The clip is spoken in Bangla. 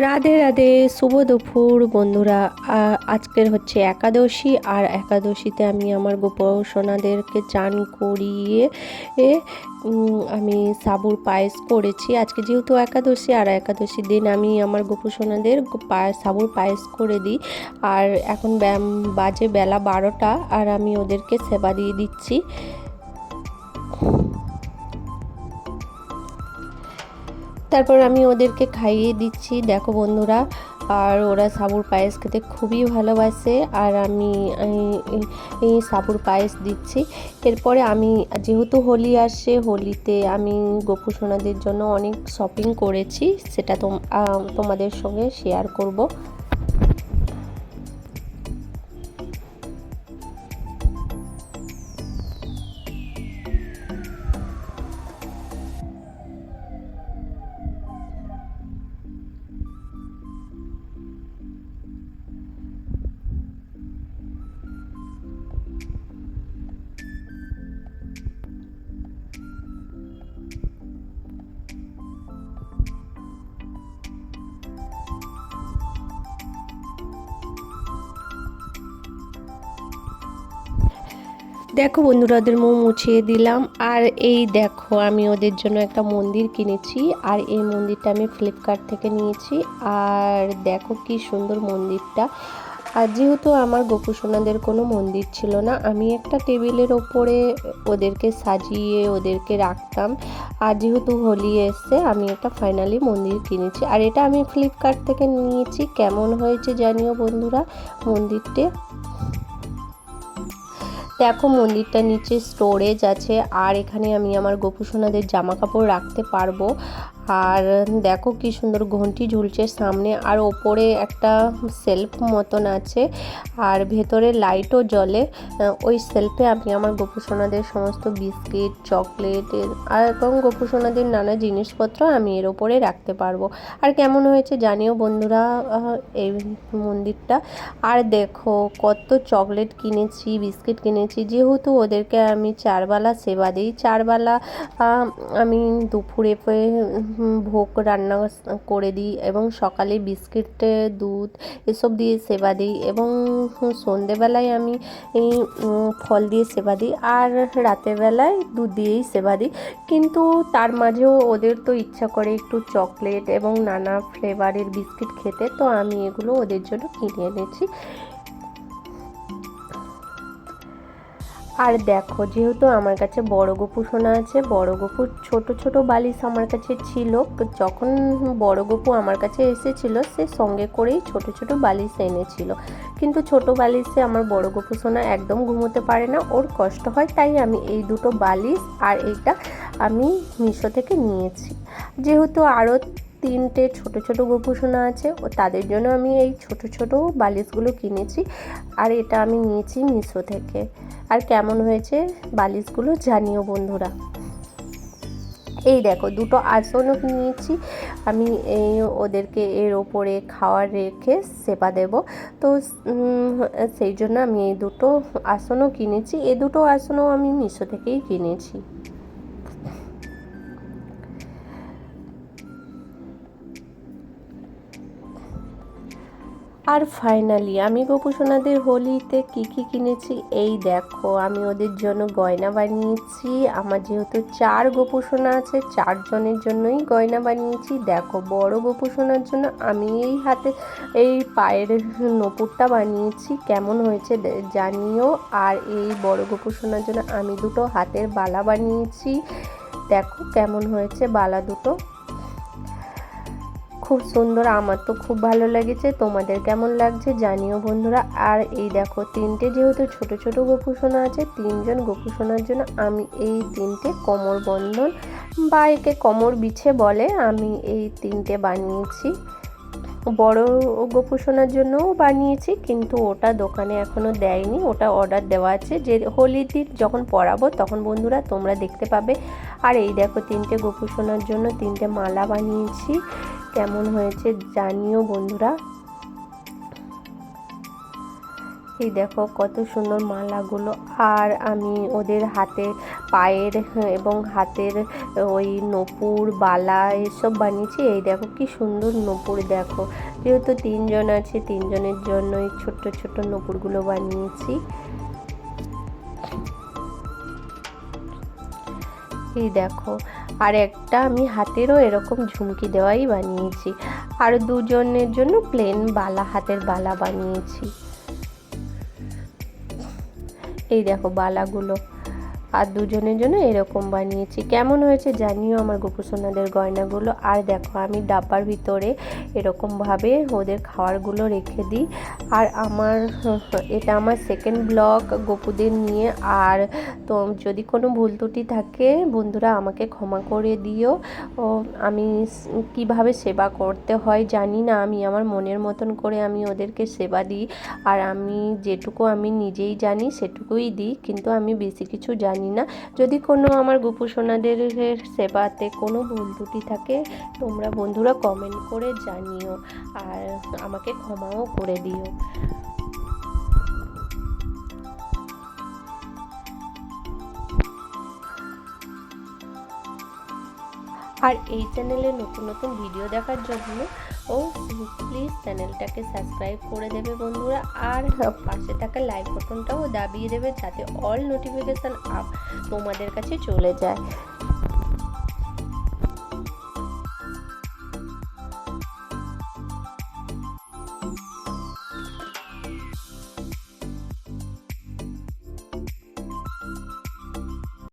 রাধে রাধে, শুভ দুপুর বন্ধুরা। আজকের হচ্ছে একাদশী, আর একাদশীতে আমি আমার গোপসোনাদেরকে চান করিয়ে আমি সাবুর পায়েস করেছি। আজকে যেহেতু একাদশী, আর একাদশীর দিন আমি আমার গোপসোনাদের সাবুর পায়েস করে দিই। আর এখন বাজে বেলা 12টা, আর আমি ওদেরকে সেবা দিয়ে দিচ্ছি। তারপর আমি ওদেরকে খাইয়ে দিচ্ছি, দেখো বন্ধুরা। আর ওরা সাবুর পায়েস খেতে খুবই ভালোবাসে, আর আমি এই সাবুর পায়েস দিচ্ছি। এরপরে আমি যেহেতু হোলি আসছে, হোলিতে আমি গোপু সোনাদের জন্য অনেক শপিং করেছি, সেটা তোমাদের সঙ্গে শেয়ার করব। দেখো বন্ধুরা, ওদের মুখ মুছিয়ে দিলাম। আর এই দেখো, আমি ওদের জন্য একটা মন্দির কিনেছি, আর এই মন্দিরটা আমি ফ্লিপকার্ট থেকে নিয়েছি। আর দেখো কি সুন্দর মন্দিরটা। আর যেহেতু আমার গোপুসোনাদের কোনো মন্দির ছিল না, আমি একটা টেবিলের ওপরে ওদেরকে সাজিয়ে ওদেরকে রাখতাম। আর যেহেতু হোলি এসছে, আমি একটা ফাইনালি মন্দির কিনেছি, আর এটা আমি ফ্লিপকার্ট থেকে নিয়েছি। কেমন হয়েছে জানিও বন্ধুরা মন্দিরটা। দেখো মন্দিরটা নিচে স্টোরেজ আছে, আর এখানে আমি আমার গোপুসোনাদের জামা কাপড় রাখতে পারবো। আর দেখো কি সুন্দর ঘন্টি ঝুলছে সামনে, আর ওপরে একটা সেলফ মতন আছে, আর ভেতরে লাইটও জ্বলে। ওই সেলফে আমি আমার গোপুসোনাদের সমস্ত বিস্কিট, চকলেট আর এবং গোপুসোনাদের নানা জিনিসপত্র আমি এর ওপরে রাখতে পারবো। আর কেমন হয়েছে জানিও বন্ধুরা এই মন্দিরটা। আর দেখো কত চকলেট কিনেছি, বিস্কিট কিনেছি। যেহেতু ওদেরকে আমি 4 বেলা সেবা দিই, 4 বেলা আমি দুপুরে ভোগ রান্না করে দিই, এবং সকালে বিস্কিট, দুধ এসব দিয়ে সেবা দিই, এবং সন্ধেবেলায় আমি ফল দিয়ে সেবা দিই, আর রাতের বেলায় দুধ দিয়েই সেবা দিই। কিন্তু তার মাঝেও ওদের তো ইচ্ছা করে একটু চকলেট এবং নানা ফ্লেভারের বিস্কিট খেতে, তো আমি এগুলো ওদের জন্য কিনে এনেছি। আর দেখো, যেহেতু আমার কাছে বড় গপু সোনা আছে, বড় গপুর ছোট ছোট বালিশ আমার কাছে ছিল। যখন বড় গপু আমার কাছে এসেছিল, সে সঙ্গে করেই ছোট ছোট বালিশ এনেছিল। কিন্তু ছোট বালিশে আমার বড় গপু সোনা একদম ঘুমোতে পারে না, ওর কষ্ট হয়। তাই আমি এই দুটো বালিশ আর এইটা আমি মিশো থেকে নিয়েছি। যেহেতু আরও 3টে ছোট ছোট গোপুসোনা আছে, ও তাদের জন্য আমি এই ছোট ছোট বালিশগুলো কিনেছি, আর এটা আমি নিয়েছি মিশো থেকে। আর কেমন হয়েছে বালিশগুলো জানিও বন্ধুরা। এই দেখো দুটো আসনও নিয়েছি আমি, এই ওদেরকে এর ওপরে খাওয়ার রেখে সেবা দেব। তো সেই জন্য আমি এই দুটো আসনও কিনেছি। এই দুটো আসনও আমি মিশো থেকেই কিনেছি। আর ফাইনালি আমি গোপুসোনাদের হোলিতে কী কী কিনেছি এই দেখো। আমি ওদের জন্য গয়না বানিয়েছি। আমার যেহেতু 4 গোপুসোনা আছে, 4 জনের জন্যই গয়না বানিয়েছি। দেখো বড় গোপুসোনার জন্য আমি এই হাতে এই পায়ের নপুরটা বানিয়েছি, কেমন হয়েছে জানিও। আর এই বড় গোপুসোনার জন্য আমি দুটো হাতের বালা বানিয়েছি, দেখো কেমন হয়েছে বালা দুটো, খুব সুন্দর। আমার তো খুব ভালো লেগেছে, তোমাদের কেমন লাগছে জানিও বন্ধুরা। আর এই দেখো 3টে যেহেতু ছোট ছোট গোপুসোনা আছে, 3জন গোপুসোনার জন্য আমি এই 3টে কোমর বন্ধন বা একে কোমর বিছে বলে, আমি এই 3টে বানিয়েছি। বড় গোপুসোনার জন্যও বানিয়েছি, কিন্তু ওটা দোকানে এখনও দেয়নি, ওটা অর্ডার দেওয়া আছে, যে হোলির দিন যখন পরাবো তখন বন্ধুরা তোমরা দেখতে পাবে। আর এই দেখো 3টে গোপুসোনার জন্য 3টে মালা বানিয়েছি, কেমন হয়েছে জানিও বন্ধুরা। এই দেখো কত সুন্দর মালাগুলো। আর আমি ওদের হাতে পায়ের এবং হাতের ওই নূপুর বালা এসব বানিয়েছি। এই দেখো কি সুন্দর নূপুর, দেখো যেহেতু 3 জন আছে 3 জনের জন্য এই ছোট্ট ছোট্ট নূপুরগুলো বানিয়েছি। এই দেখো আর একটা আমি হাতেরও এরকম ঝুমকি দেওয়াই বানিয়েছি। আর 2 জনের জন্য প্লেন বালা, হাতের বালা বানিয়েছি। এই দেখো বালাগুলো, আর 2 জনের জন্য এরকম বানিয়েছি। কেমন হয়েছে জানিও আমার গোপুসোনাদের গয়নাগুলো। আর দেখো আমি ডাব্বার ভিতরে এরকমভাবে ওদের খাবারগুলো রেখে দিই। আর এটা আমার সেকেন্ড ব্লগ গোপুদের নিয়ে। আর তো যদি কোনো ভুল ত্রুটি থাকে বন্ধুরা আমাকে ক্ষমা করে দিও। আমি কিভাবে সেবা করতে হয় জানি না, আমি আমার মনের মতন করে আমি ওদেরকে সেবা দিই। আর আমি যেটুকু আমি নিজেই জানি সেটুকুই দিই, কিন্তু আমি বেশি কিছু জানি না। যদি কোনো আমার গোপুসোনাদের সেবাতে কোনো ভুল ত্রুটি থাকে তোমরা বন্ধুরা কমেন্ট করে জানিও, আর আমাকে ক্ষমাও করে দিও। আর এই চ্যানেলে নতুন নতুন ভিডিও দেখার জন্য প্লিজ চ্যানেলটাকে সাবস্ক্রাইব করে দেবে বন্ধুরা। আর পাশে থাকা লাইক বাটনটাও দাবিয়ে দেবে যাতে অল নোটিফিকেশান তোমাদের কাছে চলে যায়।